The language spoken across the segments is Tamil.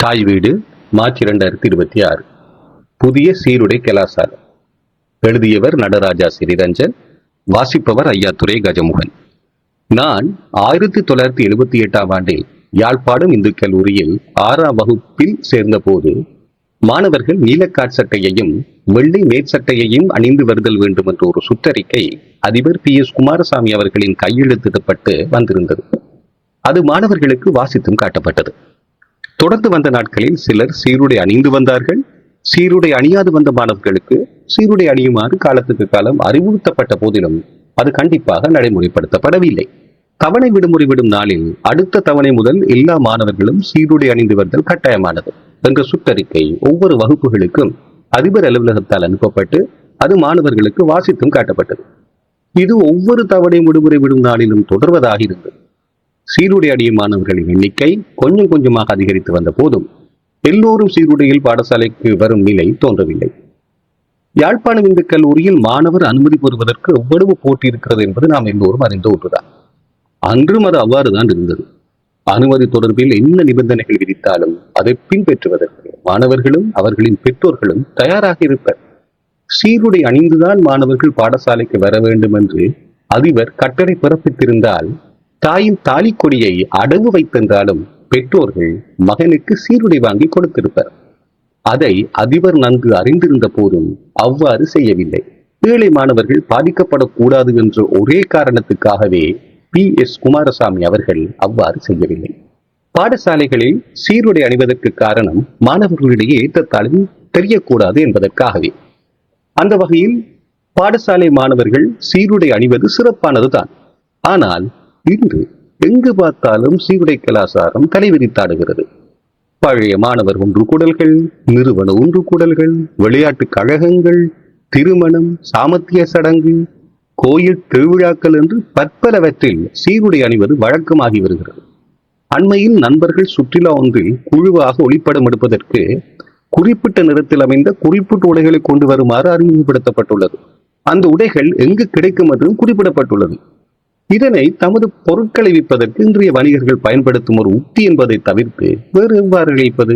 தாய் வீடு மார்ச் 2026. புதிய சீருடை கலாசாரம். எழுதியவர் நடராஜா சிறிரஞ்சன். வாசிப்பவர் ஐயாத்துரை கஜமுகன். நான் 1978ஆம் ஆண்டில் யாழ்ப்பாணம் இந்து கல்லூரியில் 6ஆம் வகுப்பில் சேர்ந்தபோது மாணவர்கள் நீலக்காட் சட்டையையும் வெள்ளை மேற்சட்டையையும் அணிந்து வருதல் வேண்டும் என்ற ஒரு சுற்றறிக்கை அதிபர் PS குமாரசாமி அவர்களின் கையெழுத்திடப்பட்டு வந்திருந்தது. அது மாணவர்களுக்கு வாசித்தும் காட்டப்பட்டது. தொடர்ந்து வந்த நாட்களில் சிலர் சீருடை அணிந்து வந்தார்கள். சீருடை அணியாது வந்த மாணவர்களுக்கு சீருடை அணியுமாறு காலத்துக்கு காலம் அறிவுறுத்தப்பட்ட போதிலும் அது கண்டிப்பாக நடைமுறைப்படுத்தப்படவில்லை. தவணை விடுமுறை விடும் நாளில் அடுத்த தவணை முதல் எல்லா மாணவர்களும் சீருடை அணிந்து வருதல் கட்டாயமானது என்ற சுற்றறிக்கை ஒவ்வொரு வகுப்புகளுக்கும் அதிபர் அலுவலகத்தால் அனுப்பப்பட்டு அது மாணவர்களுக்கு வாசித்தும் காட்டப்பட்டது. இது ஒவ்வொரு தவணை விடுமுறை விடும் நாளிலும் தொடர்வதாக இருந்தது. சீருடை அணியும் மாணவர்களின் எண்ணிக்கை கொஞ்சம் கொஞ்சமாக அதிகரித்து வந்த போதும் எல்லோரும் சீருடையில் பாடசாலைக்கு வரும் நிலை தோன்றவில்லை. யாழ்ப்பாணம் இந்து கல்லூரியில் மாணவர் அனுமதி பெறுவதற்கு எவ்வளவு போட்டி இருக்கிறது என்பது நாம் எல்லோரும் அறிந்த ஒன்றுதான். அன்றும் அது அவ்வாறுதான் இருந்தது. அனுமதி தொடர்பில் என்ன நிபந்தனைகள் விதித்தாலும் அதை பின்பற்றுவதற்கு மாணவர்களும் அவர்களின் பெற்றோர்களும் தயாராக இருப்பர். சீருடை அணிந்துதான் மாணவர்கள் பாடசாலைக்கு வர வேண்டும் என்று அதிபர் கட்டளை பிறப்பித்திருந்தால் தாயின் தாலி கொடியை அடகு வைத்திருந்தாலும் பெற்றோர்கள் மகனுக்கு சீருடை வாங்கி கொடுத்திருப்பர். அதை அதிபர் நன்கு அறிந்திருந்த போதும் அவ்வாறு செய்யவில்லை. ஏழை மாணவர்கள் பாதிக்கப்படக்கூடாது என்ற ஒரே காரணத்துக்காகவே PS குமாரசாமி அவர்கள் அவ்வாறு செய்யவில்லை. பாடசாலைகளில் சீருடை அணிவதற்கு காரணம் மாணவர்களிடையே ஏற்றத்தாழ்வு தெரியக்கூடாது என்பதற்காகவே. அந்த வகையில் பாடசாலை மாணவர்கள் சீருடை அணிவது சிறப்பானதுதான். ஆனால் இன்று எங்கு பார்த்தாலும் சீருடை கலாசாரம் தலைவிரித்தாடுகிறது. பழைய மாணவர் ஒன்று கூடல்கள், நிறுவன ஒன்று கூடல்கள், விளையாட்டு கழகங்கள், திருமணம், சாமத்திய சடங்கு, கோயில் திருவிழாக்கள் என்று பற்பலவற்றில் சீருடை அணிவது வழக்கமாகி வருகிறது. அண்மையில் நண்பர்கள் சுற்றுலா ஒன்றில் குழுவாக ஒளிப்படம் எடுப்பதற்கு குறிப்பிட்ட நிறத்தில் அமைந்த குறிப்பிட்ட உடைகளை கொண்டு வருமாறு அறிமுகப்படுத்தப்பட்டுள்ளது. அந்த உடைகள் எங்கு கிடைக்கும் என்றும் குறிப்பிடப்பட்டுள்ளது. இதனை தமது பொருட்களை விற்பதற்கு இன்றைய வணிகர்கள் பயன்படுத்தும் ஒரு உத்தி என்பதை தவிர்த்து வேறு எவ்வாறு இழைப்பது?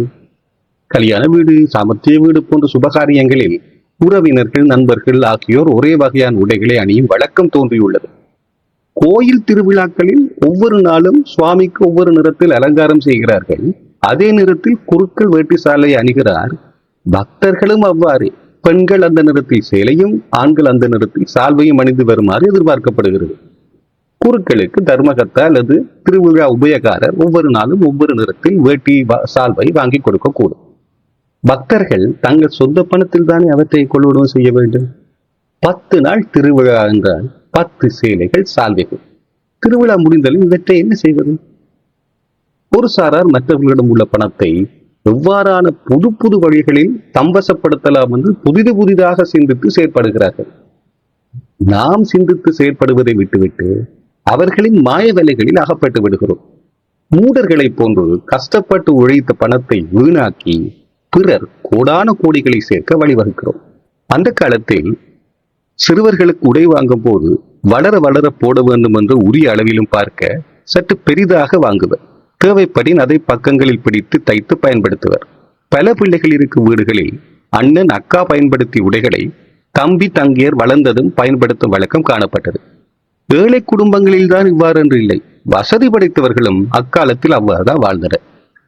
கல்யாண வீடு, சாமர்த்திய வீடு போன்ற சுபகாரியங்களில் உறவினர்கள், நண்பர்கள் ஆகியோர் ஒரே வகையான உடைகளை அணியும் வழக்கம் தோன்றியுள்ளது. கோயில் திருவிழாக்களில் ஒவ்வொரு நாளும் சுவாமிக்கு ஒவ்வொரு நிறத்தில் அலங்காரம் செய்கிறார்கள். அதே நிறத்தில் குருக்கள் வேட்டி சாலை அணிகிறார். பக்தர்களும் அவ்வாறு பெண்கள் அந்த நிறத்தில் சேலையும், ஆண்கள் அந்த நிறத்தில் சால்வையும் அணிந்து வருமாறு எதிர்பார்க்கப்படுகிறது. குருக்களுக்கு தர்மகர்த்தா அல்லது திருவிழா உபயகாரர் ஒவ்வொரு நாளும் ஒவ்வொரு நிறத்தில் வேட்டி சால்வை வாங்கி கொடுக்க கூடும். பக்தர்கள் தங்கள் சொந்த பணத்தில் தானே அவற்றை கொள்வனவு செய்ய வேண்டும். 10 நாள் திருவிழா என்றால் 10 சேலைகள், சால்வைகள். திருவிழா முடிந்தாலும் இவற்றை என்ன செய்வது? ஒரு சாரார் மற்றவர்களிடம் உள்ள பணத்தை எவ்வாறான புது புது வழிகளில் தம்பசப்படுத்தலாம் என்று புதிதாக சிந்தித்து செயற்படுகிறார்கள். நாம் சிந்தித்து செயற்படுவதை விட்டுவிட்டு அவர்களின் மாய வேலைகளில் அகப்பட்டு விடுகிறோம். மூடர்களை போன்று கஷ்டப்பட்டு உழைத்த பணத்தை வீணாக்கி பிறர் கோடான கோடிகளை சேர்க்க வழிவகுக்கிறோம். அந்த காலத்தில் சிறுவர்களுக்கு உடை வாங்கும் போது வளர வளர போட வேண்டும் என்று உரிய அளவிலும் பார்க்க சற்று பெரிதாக வாங்குவர். தேவைப்படின் அதை பக்கங்களில் பிடித்து தைத்து பயன்படுத்துவர். பல பிள்ளைகள் இருக்கும் வீடுகளில் அண்ணன் அக்கா பயன்படுத்திய உடைகளை தம்பி தங்கையர் வளர்ந்ததும் பயன்படுத்தும் வழக்கம் காணப்பட்டது. ஏழை குடும்பங்களில் தான் இவ்வாறு என்று இல்லை. வசதி படைத்தவர்களும் அக்காலத்தில் அவ்வாறுதான் வாழ்ந்தனர்.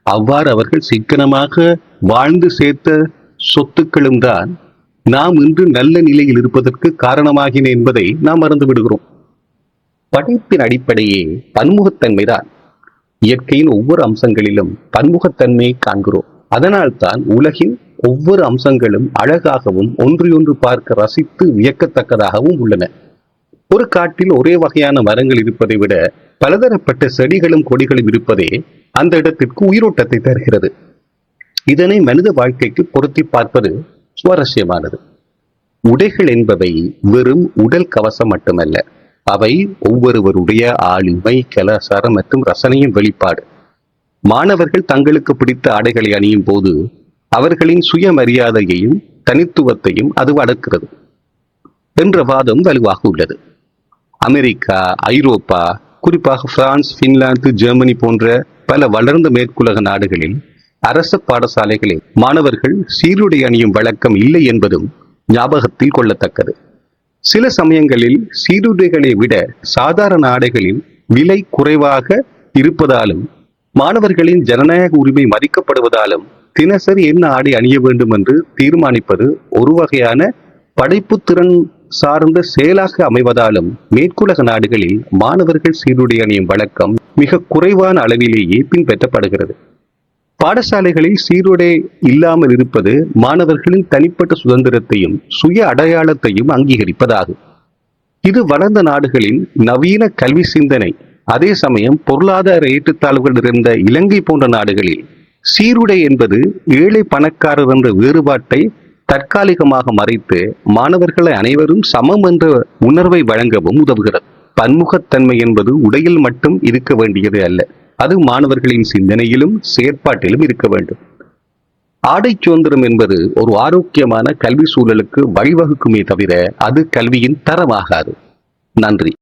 அவ்வாறு அவர்கள் சிக்கனமாக வாழ்ந்து சேர்த்த சொத்துக்களும் தான் நாம் இன்று நல்ல நிலையில் இருப்பதற்கு காரணமாகின என்பதை நாம் மறந்து விடுகிறோம். படைப்பின் அடிப்படையே பன்முகத்தன்மைதான். இயற்கையின் ஒவ்வொரு அம்சங்களிலும் பன்முகத்தன்மையை காண்கிறோம். அதனால் தான் உலகின் ஒவ்வொரு அம்சங்களும் அழகாகவும் ஒன்றையொன்று பார்க்க ரசித்து வியக்கத்தக்கதாகவும் உள்ளன. ஒரு காட்டில் ஒரே வகையான மரங்கள் இருப்பதை விட பலதரப்பட்ட செடிகளும் கொடிகளும் இருப்பதே அந்த இடத்திற்கு உயிரோட்டத்தை தருகிறது. இதனை மனித வாழ்க்கைக்கு பொருத்தி பார்ப்பது சுவாரஸ்யமானது. உடைகள் என்பவை வெறும் உடல் கவசம் மட்டுமல்ல. அவை ஒவ்வொருவருடைய ஆளுமை, கலாச்சாரம் மற்றும் ரசனையின் வெளிப்பாடு. மாணவர்கள் தங்களுக்கு பிடித்த ஆடைகளை அணியும் போது அவர்களின் சுயமரியாதையையும் தனித்துவத்தையும் அது வளர்க்கிறது என்ற வாதம் வலுவாக உள்ளது. அமெரிக்கா, ஐரோப்பா, குறிப்பாக பிரான்ஸ், பின்லாந்து, ஜெர்மனி போன்ற பல வளர்ந்த மேற்குலக நாடுகளில் அரசு பாடசாலைகளில் மாணவர்கள் சீருடை அணியும் வழக்கம் இல்லை என்பதும் ஞாபகத்தில் கொள்ளத்தக்கது. சில சமயங்களில் சீருடைகளை விட சாதாரண ஆடைகளில் விலை குறைவாக இருப்பதாலும் மாணவர்களின் ஜனநாயக உரிமை மதிக்கப்படுவதாலும் தினசரி என்ன ஆடை அணிய வேண்டும் என்று தீர்மானிப்பது ஒரு வகையான படைப்புத்திறன் சார்ந்த செயலாக அமைவதாலும் மேற்குலக நாடுகளில் மாணவர்கள் சீருடை அணியும் வழக்கம் மிக குறைவான அளவிலேயே பின்பற்றப்படுகிறது. பாடசாலைகளில் சீருடை இல்லாமல் இருப்பது மாணவர்களின் தனிப்பட்ட சுதந்திரத்தையும் சுய அடையாளத்தையும் அங்கீகரிப்பதாகும். இது வளர்ந்த நாடுகளின் நவீன கல்வி சிந்தனை. அதே சமயம் பொருளாதார ஏற்றத்தாழ்வுகள் நிறைந்த இலங்கை போன்ற நாடுகளில் சீருடை என்பது ஏழை பணக்காரர் என்ற வேறுபாட்டை தற்காலிகமாக மறைத்து மாணவர்களை அனைவரும் சமம் என்ற உணர்வை வழங்கவும் உதவுகிறது. பன்முகத்தன்மை என்பது உடையில் மட்டும் இருக்க வேண்டியது அல்ல, அது மாணவர்களின் சிந்தனையிலும் செயற்பாட்டிலும் இருக்க வேண்டும். ஆடை சுதந்திரம் என்பது ஒரு ஆரோக்கியமான கல்வி சூழலுக்கு வழிவகுக்குமே தவிர அது கல்வியின் தரமாகாது. நன்றி.